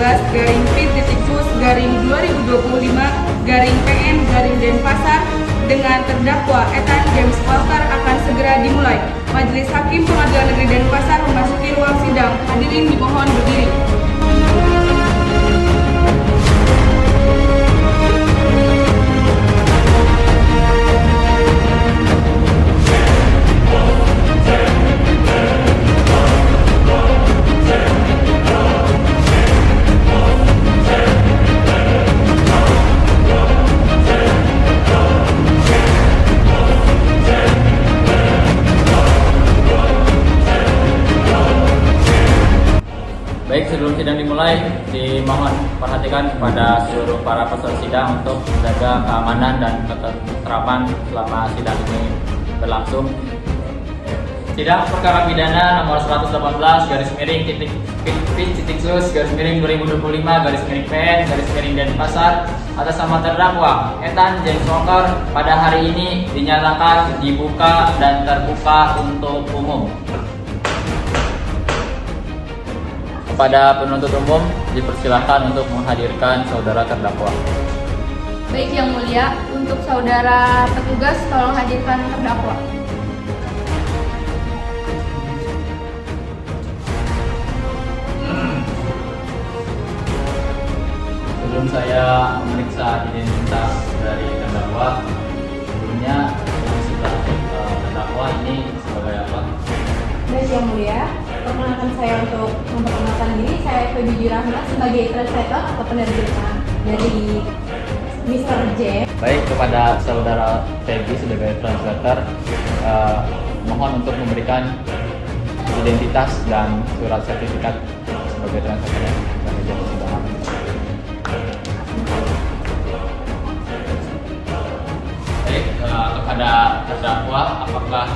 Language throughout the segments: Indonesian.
16/Pit-Sus/2025/PN/Denpasar dengan terdakwa Ethan James Walker akan segera dimulai. Majelis Hakim Pengadilan Negeri Denpasar memasuki ruang sidang. Hadirin dimohon berdiri. Baik, sebelum sidang dimulai, dimohon perhatikan kepada seluruh para peserta sidang untuk menjaga keamanan dan ketertiban selama sidang ini berlangsung. Sidang perkara pidana nomor 118/Pit-Sus/2025/PN/Denpasar atas nama terdakwa Ethan James Walker pada hari ini dinyatakan dibuka dan terbuka untuk umum. Kepada penuntut umum dipersilahkan untuk menghadirkan saudara terdakwa. Baik Yang Mulia, untuk saudara petugas tolong hadirkan terdakwa. Sebelum saya memeriksa identitas dari terdakwa, sebelumnya sudah terdakwa ini sebagai apa? Baik Yang Mulia, perkenalkan saya untuk memperkenalkan diri. Saya Feby Rahma sebagai translator atau penerjemah dari Mr. J. Baik, kepada saudara Feby sebagai translator, mohon untuk memberikan identitas dan surat sertifikat sebagai translator dari jam persidangan. Baik, kepada terdakwa, apakah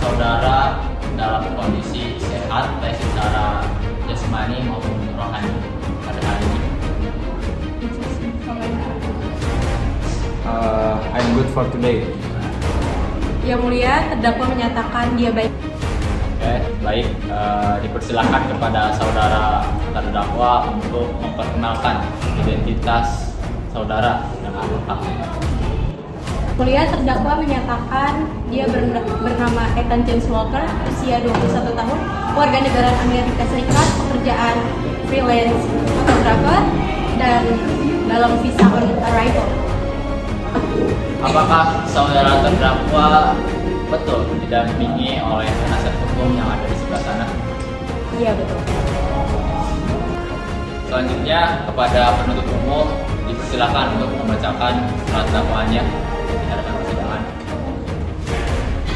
saudara dalam kondisi sehat baik secara jasmani maupun rohani pada hari ini? I'm good for today. Yang Mulia, terdakwa menyatakan dia baik. Oke, baik. Dipersilahkan kepada saudara terdakwa untuk memperkenalkan identitas saudara yang apakah. Mulia, terdakwa menyatakan dia bernama Ethan James Walker, usia 21 tahun, warga negara Amerika Serikat, pekerjaan freelance fotografer, dan dalam visa on arrival. Apakah saudara terdakwa betul didampingi oleh penasihat hukum yang ada di sebelah sana? Iya, betul. Selanjutnya, kepada penuntut umum dipersilakan untuk membacakan surat dakwaannya di hadapan persidangan.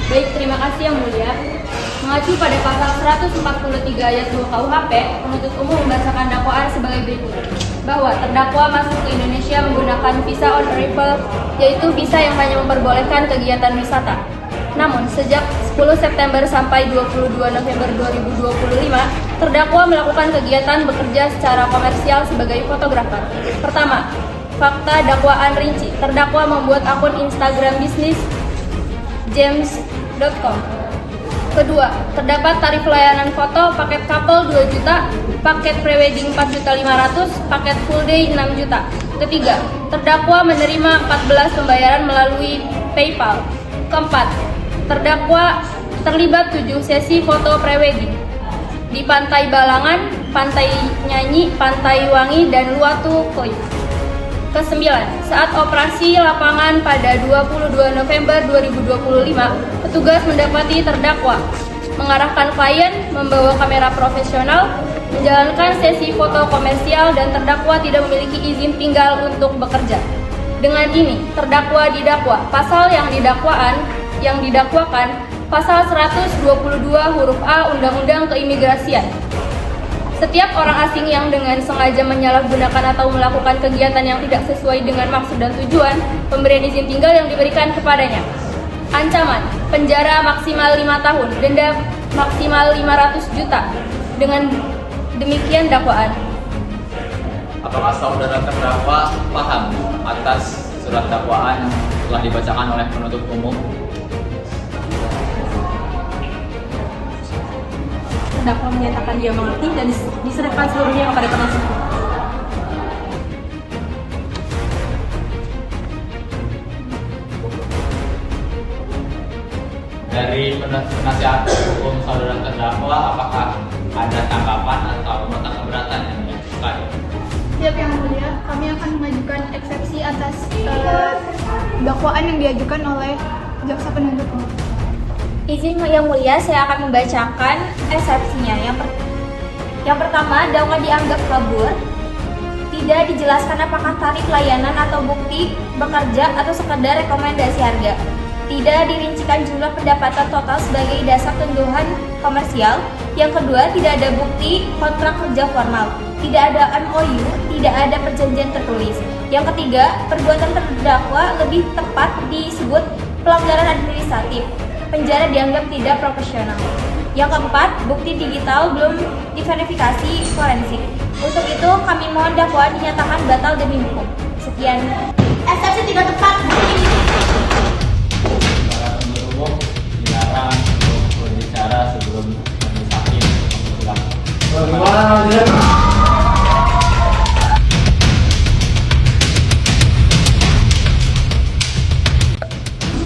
Baik, terima kasih Yang Mulia. Mengacu pada pasal 143 ayat 2 KUHP, penuntut umum membacakan dakwaan sebagai berikut. Bahwa terdakwa masuk ke Indonesia menggunakan visa on arrival, yaitu visa yang hanya memperbolehkan kegiatan wisata. Namun, sejak 10 September sampai 22 November 2025, terdakwa melakukan kegiatan bekerja secara komersial sebagai fotografer. Pertama, fakta dakwaan rinci. Terdakwa membuat akun Instagram bisnis james.com. Kedua, terdapat tarif layanan foto paket couple 2 juta, paket prewedding 4.500.000, paket full day 6 juta. Ketiga, terdakwa menerima 14 pembayaran melalui PayPal. Keempat, terdakwa terlibat 7 sesi foto prewedding di Pantai Balangan, Pantai Nyanyi, Pantai Wangi, dan Luatu Cliff. Kesembilan, saat operasi lapangan pada 22 November 2025, petugas mendapati terdakwa mengarahkan klien, membawa kamera profesional, menjalankan sesi foto komersial, dan terdakwa tidak memiliki izin tinggal untuk bekerja. Dengan ini, terdakwa didakwa pasal yang didakwakan pasal 122 huruf A Undang-Undang Keimigrasian. Setiap orang asing yang dengan sengaja menyalahgunakan atau melakukan kegiatan yang tidak sesuai dengan maksud dan tujuan pemberian izin tinggal yang diberikan kepadanya. Ancaman penjara maksimal 5 tahun, denda maksimal 500 juta. Dengan demikian dakwaan. Apakah saudara terdakwa paham atas surat dakwaan yang telah dibacakan oleh penuntut umum? Terdakwa menyatakan dia mengerti dan diserahkan seluruhnya kepada penasihat hukum. Dari penasihat hukum saudara terdakwa, apakah ada tanggapan atau nota keberatan yang diajukan? Siap Yang Mulia, kami akan mengajukan eksepsi atas dakwaan yang diajukan oleh jaksa penuntut umum. Izin Yang Mulia, saya akan membacakan eksepsinya. Yang pertama, dakwa dianggap kabur. Tidak dijelaskan apakah tarif layanan atau bukti bekerja atau sekedar rekomendasi harga. Tidak dirincikan jumlah pendapatan total sebagai dasar tuduhan komersial. Yang kedua, tidak ada bukti kontrak kerja formal. Tidak ada MOU, tidak ada perjanjian tertulis. Yang ketiga, perbuatan terdakwa lebih tepat disebut pelanggaran administratif. Penjara dianggap tidak profesional. Yang keempat, bukti digital belum diverifikasi forensik. Untuk itu, kami mohon dakwaan dinyatakan batal demi hukum. Sekian. Eksepsi tidak tepat. Para penuntut umum dilarang untuk berbicara sebelum majelis hakim mengulang.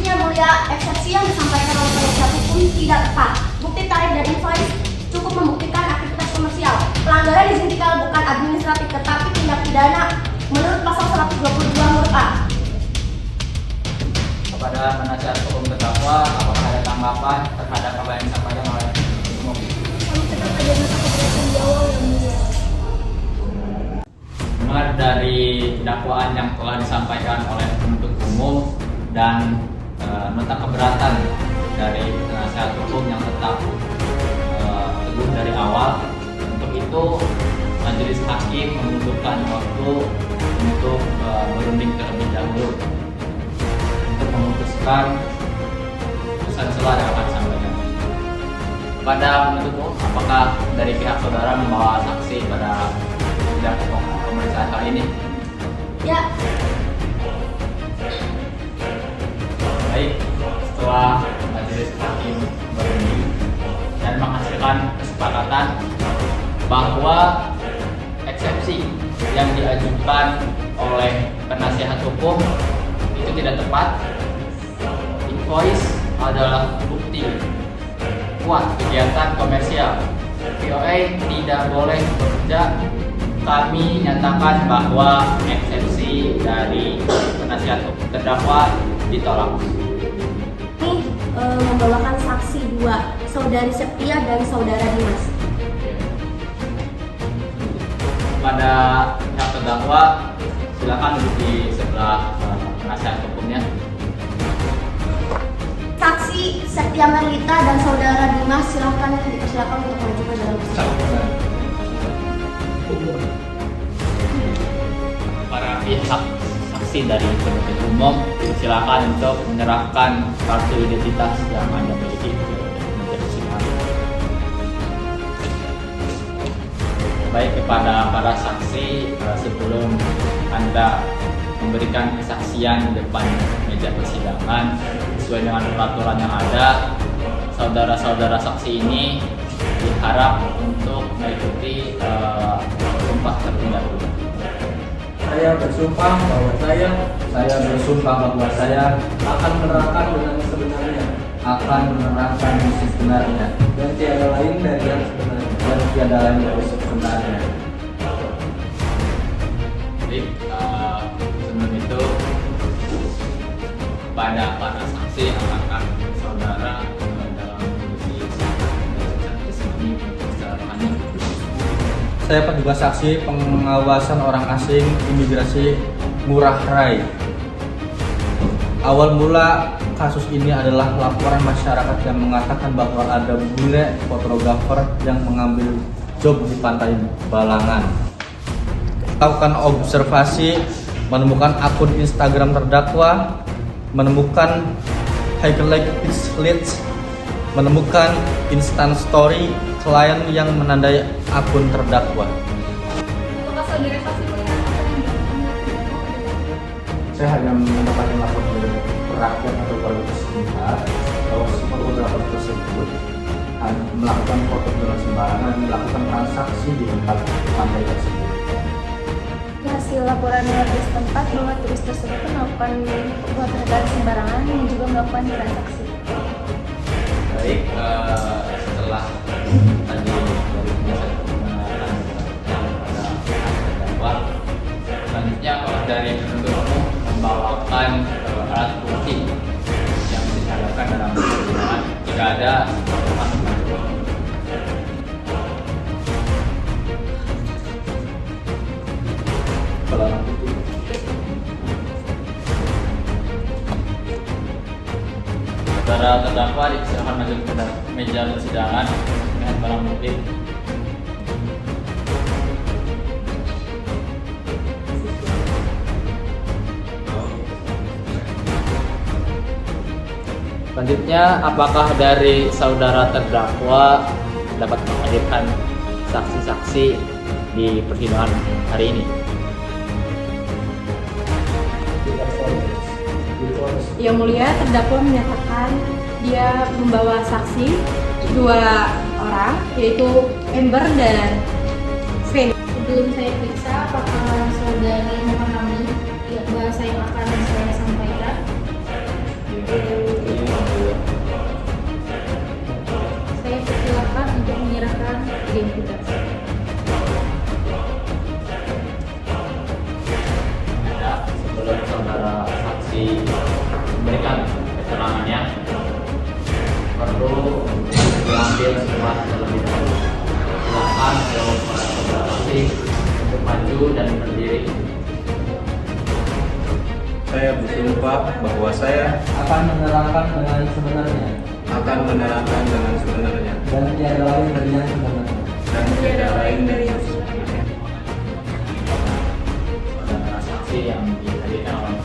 Yang Mulia, eksepsi yang disampaikan oleh penasihat hukum tidak tepat. Bukti tarif dan invoice cukup membuktikan aktivitas komersial. Pelanggaran izin tinggal bukan administratif tetapi tindak pidana menurut pasal 122 huruf A. Kepada penasihat hukum terdakwa, apakah ada tanggapan terhadap apa yang disampaikan oleh penuntut umum? Kami tetap ada nota keberatan di awal Yang Mulia. Dengar dari dakwaan yang telah disampaikan oleh penuntut umum dan nota keberatan dari penasihat hukum yang tetap teguh dari awal. Untuk itu, majelis hakim membutuhkan waktu untuk berunding terlebih dahulu untuk memutuskan putusan selah yang akan disampaikan. Kepada penuntut umum, apakah dari pihak saudara membawa saksi pada sidang pemeriksaan kali ini? Ya, Baik, setelah majelis hakim berunding dan menghasilkan kesepakatan bahwa eksepsi yang diajukan oleh penasihat hukum itu tidak tepat, invoice adalah bukti kuat kegiatan komersial, POA tidak boleh bekerja, kami nyatakan bahwa eksepsi dari penasihat hukum terdakwa ditolak. membawakan saksi dua, saudari Septia dan saudara Dimas. Pada pihak terdakwa, silakan duduk di sebelah penasihat hukumnya. Saksi Septia Merlita dan saudara Dimas silakan dipersilakan untuk mengajukan dalam persidangan. Para pihak saksi dari penuntut umum silakan untuk menyerahkan kartu identitas yang Anda miliki ke majelis hakim. Baik, kepada para saksi, sebelum Anda memberikan kesaksian di depan meja persidangan sesuai dengan peraturan yang ada, saudara-saudara saksi ini diharap untuk mengikuti sumpah terlebih dahulu. Saya bersumpah bahwa saya akan menerangkan dengan sebenarnya, dan tiada lain dari yang sebenarnya. Jadi sebelum itu, pada para saksi, apakah saudara dalam kondisi ini secara panik? Saya petugas saksi pengawasan orang asing imigrasi Ngurah Rai. Awal mula kasus ini adalah laporan masyarakat yang mengatakan bahwa ada bule fotografer yang mengambil job di pantai Balangan. Lakukan observasi, menemukan akun Instagram terdakwa, menemukan highlight leads, menemukan instant story klien yang menandai akun terdakwa. Apakah saudara saksi melihat apa yang dilakukan? Saya hanya mendapatkan laporan dari rakyat atau warga sekitar bahwa fotografer tersebut melakukan foto dengan sembarangan, melakukan transaksi di tempat pantai tersebut. Hasil laporan warga setempat bahwa turis tersebut melakukan perbuatan sembarangan dan juga melakukan transaksi. Baik, setelah tadi dari penjelasan kebenaran yang pada terdakwa, selanjutnya kalau dari penuntut umum membawakan alat bukti yang disediakan dalam persidangan jika ada para terdakwa dipersilakan maju ke meja persidangan dengan barang bukti. Selanjutnya, apakah dari saudara terdakwa dapat menghadirkan saksi-saksi di persidangan hari ini? Yang mulia, terdakwa menyatakan dia membawa saksi 2 orang, yaitu Amber dan Sven. Sebelum saya periksa, apakah saudari memahami bahasa yang akan saya sampaikan? Saya persilakan untuk menyerahkan identitas. Sebelum saudara saksi memberikan keterangannya, perlu diambil surat terlebih dahulu. Silakan para saudara saksi untuk maju dan berdiri. Saya bersumpah bahwa saya Akan menerangkan dengan sebenarnya akan menerangkan dengan sebenarnya dan tiada lain dari yang sebenarnya. dan tiada lain dari yang sebenarnya. Saudara saksi yang dihadirkan oleh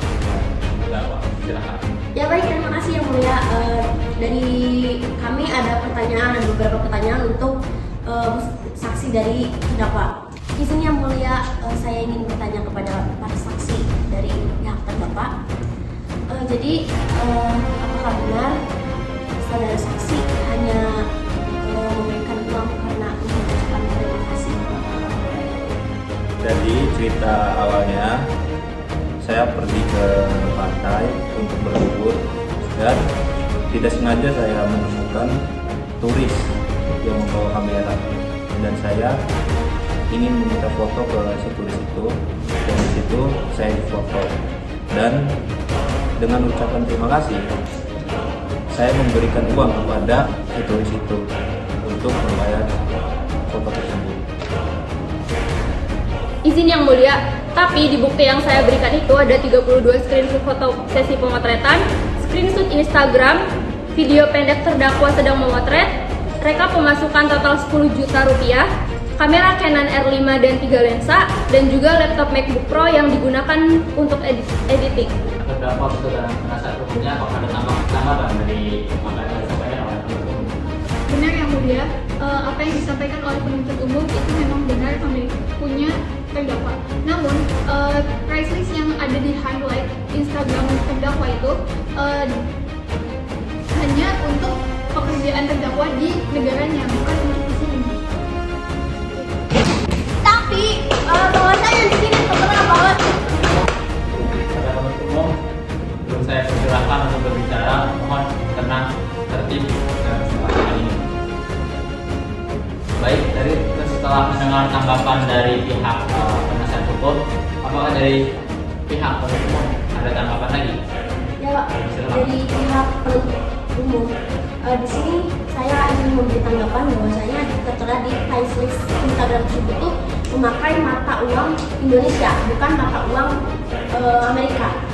terdakwa, silakan. Ya baik, terima kasih yang mulia. Dari kami ada pertanyaan, ada beberapa pertanyaan untuk saksi dari terdakwa. Izin yang mulia, saya ingin bertanya kepada para saksi dari pihak terdakwa. Jadi apakah benar saudara saksi hanya memberikan uang karena mengucapkan terima kasih? Jadi cerita awalnya saya pergi ke pantai untuk berlibur dan tidak sengaja saya menemukan turis yang membawa kamera dan saya ingin meminta foto ke si turis itu dan di situ saya difoto dan dengan ucapan terima kasih saya memberikan uang kepada si turis itu untuk membayar foto tersebut. Izin yang mulia, tapi di bukti yang saya berikan itu ada 32 screenshot foto sesi pemotretan, screenshot Instagram, video pendek terdakwa sedang memotret, reka pemasukan total 10 juta rupiah, kamera Canon R5 dan 3 lensa, dan juga laptop MacBook Pro yang digunakan untuk editing. Terdakwa betul dalam penasihat hukumnya, apakah ada tambahan dari apa yang disampaikan oleh penuntut umum? Benar yang mulia, apa yang disampaikan oleh penuntut umum itu memang benar kami punya terdakwa. Namun, price list yang ada di highlight Instagram terdakwa itu hanya untuk pekerjaan terdakwa di negaranya, bukan untuk di sini. Tapi bahwasanya di sini tertera bahwa Pada penuntut umum, belum saya persilahkan untuk berbicara, mohon tenang, tertib, dan setelah ini. Baik, dari setelah mendengar tanggapan dari pihak penasihat hukum, apakah dari pihak penuntut umum ada tanggapan lagi? ya Pak, dari pihak penuntut umum di sini saya ingin memberi tanggapan bahwasanya tertera di price list Instagram tersebut tuh memakai mata uang Indonesia, bukan mata uang Amerika.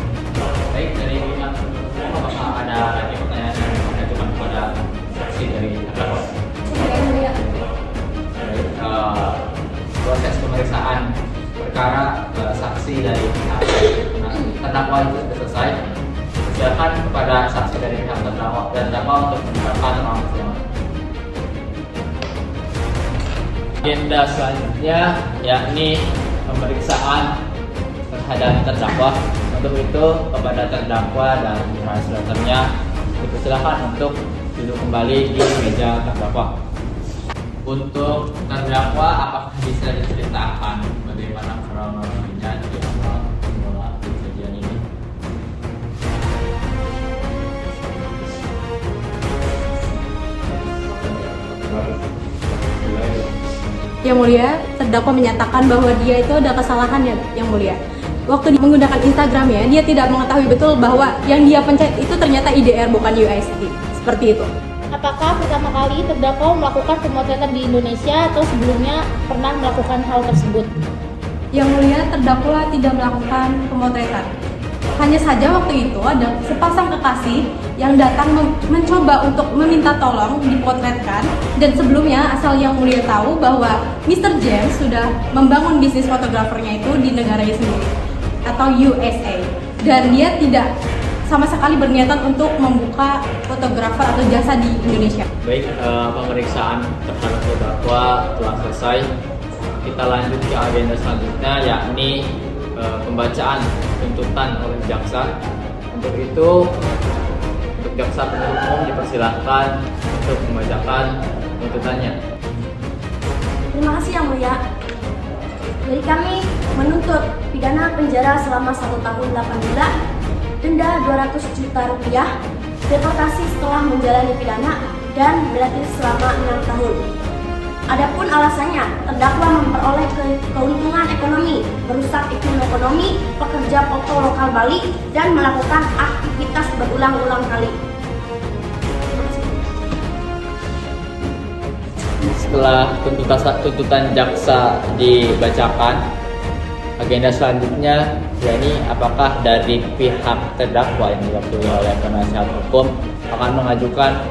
Baik, dari pihak penuntut umum, apakah ada lagi pertanyaan yang diajukan kepada saksi dari terdakwa? Saya mulia. Baik, proses pemeriksaan perkara saksi dari pihak terdakwa itu sudah selesai. Silakan kepada saksi dari pihak terdakwa untuk menerangkan ruang persidangan. Agenda selanjutnya yakni pemeriksaan terhadap terdakwa. Untuk itu kepada terdakwa dan translatornya dipersilakan untuk duduk kembali di meja terdakwa. Untuk terdakwa, apakah bisa diceritakan bagaimana kronologinya di awal mula kejadian ini? Yang Mulia, terdakwa menyatakan bahwa dia itu ada kesalahan ya, Yang Mulia. Waktu menggunakan Instagramnya, dia tidak mengetahui betul bahwa yang dia pencet itu ternyata IDR bukan USD. Seperti itu. Apakah pertama kali terdakwa melakukan pemotretan di Indonesia atau sebelumnya pernah melakukan hal tersebut? Yang Mulia, terdakwa tidak melakukan pemotretan. Hanya saja waktu itu ada sepasang kekasih yang datang mencoba untuk meminta tolong dipotretkan, dan sebelumnya asal Yang Mulia tahu bahwa Mr. James sudah membangun bisnis fotografernya itu di negaranya sendiri atau USA, dan dia tidak sama sekali berniatan untuk membuka fotografer atau jasa di Indonesia. Baik, pemeriksaan terhadap terdakwa telah selesai. Kita lanjut ke agenda selanjutnya, yakni pembacaan tuntutan oleh jaksa. Untuk itu, untuk jaksa penuntut umum dipersilahkan untuk membacakan tuntutannya. Terima kasih Yang Mulia. Dari kami menuntut pidana penjara selama 1 tahun 8 bulan, denda 200 juta rupiah, deportasi setelah menjalani pidana, dan gratis selama 6 tahun. Adapun alasannya, terdakwa memperoleh keuntungan ekonomi, merusak iklim ekonomi, pekerja foto lokal Bali, dan melakukan aktivitas berulang-ulang kali. Setelah tuntutan jaksa dibacakan, agenda selanjutnya yakni apakah dari pihak terdakwa yang diwakili oleh penasihat hukum akan mengajukan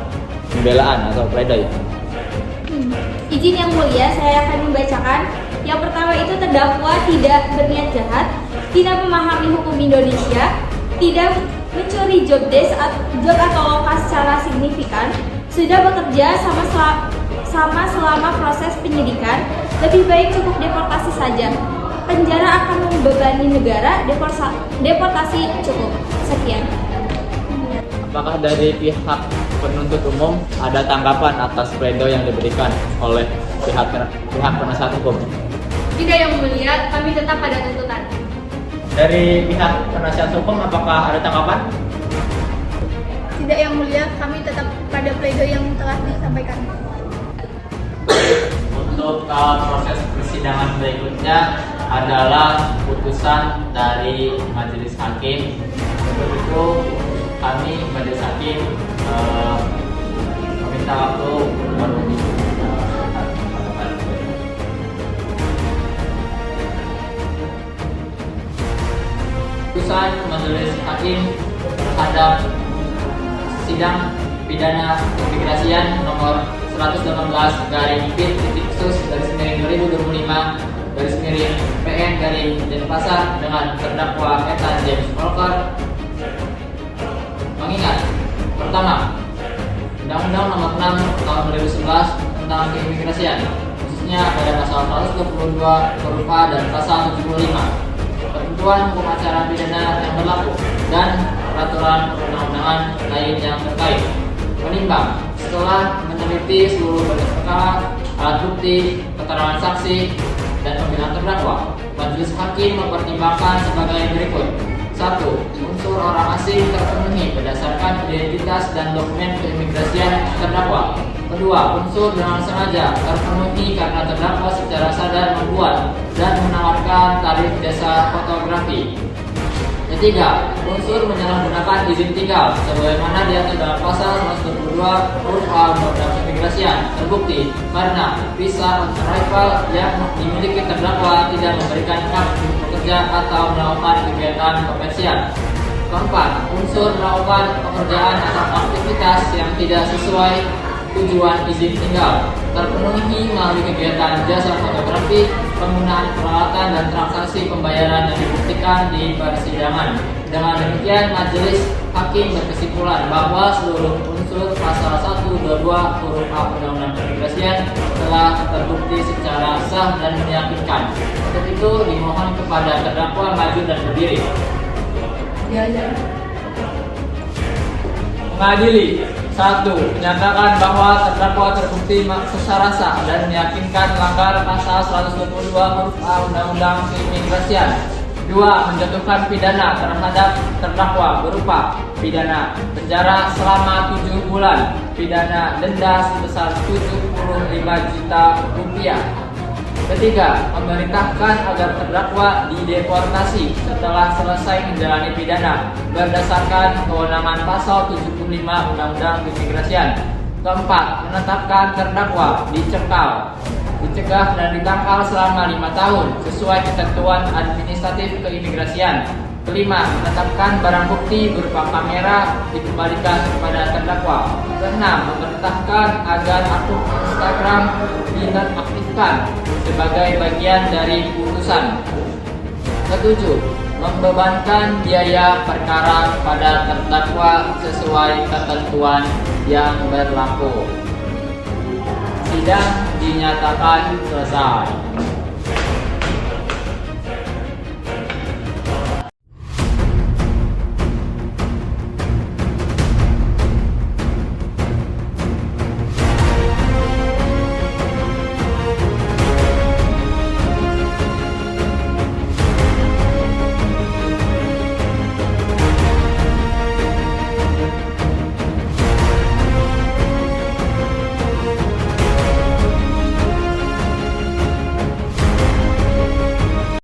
pembelaan atau pledoi. Izin Yang Mulia, saya akan membacakan. Yang pertama itu terdakwa tidak berniat jahat, tidak memahami hukum Indonesia, tidak mencuri job atau lokasi secara signifikan, sudah bekerja sama selama proses penyidikan, lebih baik cukup deportasi saja. Penjara akan membebani negara, deportasi cukup. Sekian. Apakah dari pihak penuntut umum ada tanggapan atas pledoi yang diberikan oleh pihak penasihat hukum? Tidak Yang Mulia, kami tetap pada tuntutan. Dari pihak penasihat hukum apakah ada tanggapan? Tidak Yang Mulia, kami tetap pada pledoi yang telah disampaikan. Untuk proses persidangan berikutnya adalah putusan dari majelis hakim. Untuk itu kami majelis hakim meminta waktu menunggu. Putusan majelis hakim terhadap sidang pidana keimigrasian nomor 118/2025/PN/Denpasar dengan terdakwa Ethan James Walker. Mengingat, pertama, Undang-Undang Nomor 6 Tahun 2011 tentang keimigrasian, khususnya pada pasal 122 huruf A dan pasal 75, ketentuan hukum acara pidana yang berlaku, dan peraturan perundang-undangan lain yang terkait. Menimbang, setelah meneliti seluruh berkas perkara, alat bukti, keterangan saksi, dan pembelaan terdakwa, majelis hakim mempertimbangkan sebagai berikut. 1. Unsur orang asing terpenuhi berdasarkan identitas dan dokumen keimigrasian terdakwa. 2. Unsur dengan sengaja terpenuhi karena terdakwa secara sadar membuat dan menawarkan tarif jasa fotografi. 3. Unsur menyalahgunakan izin tinggal sebagaimana diatur dalam pasal 122 huruf A Undang-Undang Keimigrasian terbukti karena visa on arrival yang dimiliki terdakwa tidak memberikan hak untuk bekerja atau melakukan kegiatan komersial. 4. Unsur melakukan pekerjaan atau aktivitas yang tidak sesuai tujuan izin tinggal terpenuhi melalui kegiatan jasa fotografi, penggunaan peralatan dan transaksi pembayaran yang dibuktikan di persidangan. Dengan demikian, majelis hakim berkesimpulan bahwa seluruh unsur pasal 122 huruf A Undang-Undang Keimigrasian telah terbukti secara sah dan meyakinkan. Untuk itu, dimohon kepada terdakwa maju dan berdiri. Mengadili. 1. Menyatakan bahwa terdakwa terbukti secara sah dan meyakinkan melanggar pasal 122 huruf A Undang-Undang Keimigrasian. 2. Menjatuhkan pidana terhadap terdakwa berupa pidana penjara selama 7 bulan, pidana denda sebesar 75 juta rupiah. Ketiga, memerintahkan agar terdakwa dideportasi setelah selesai menjalani pidana berdasarkan kewenangan pasal 75 Undang-Undang Keimigrasian. Keempat, menetapkan terdakwa dicekal, dicegah dan ditangkal selama 5 tahun sesuai ketentuan administratif keimigrasian. Kelima, menetapkan barang bukti berupa kamera dikembalikan kepada terdakwa. Keenam, memerintahkan agar akun Instagram dinonaktifkan sebagai bagian dari putusan. Ketujuh, membebankan biaya perkara kepada terdakwa sesuai ketentuan yang berlaku. Sidang dinyatakan selesai.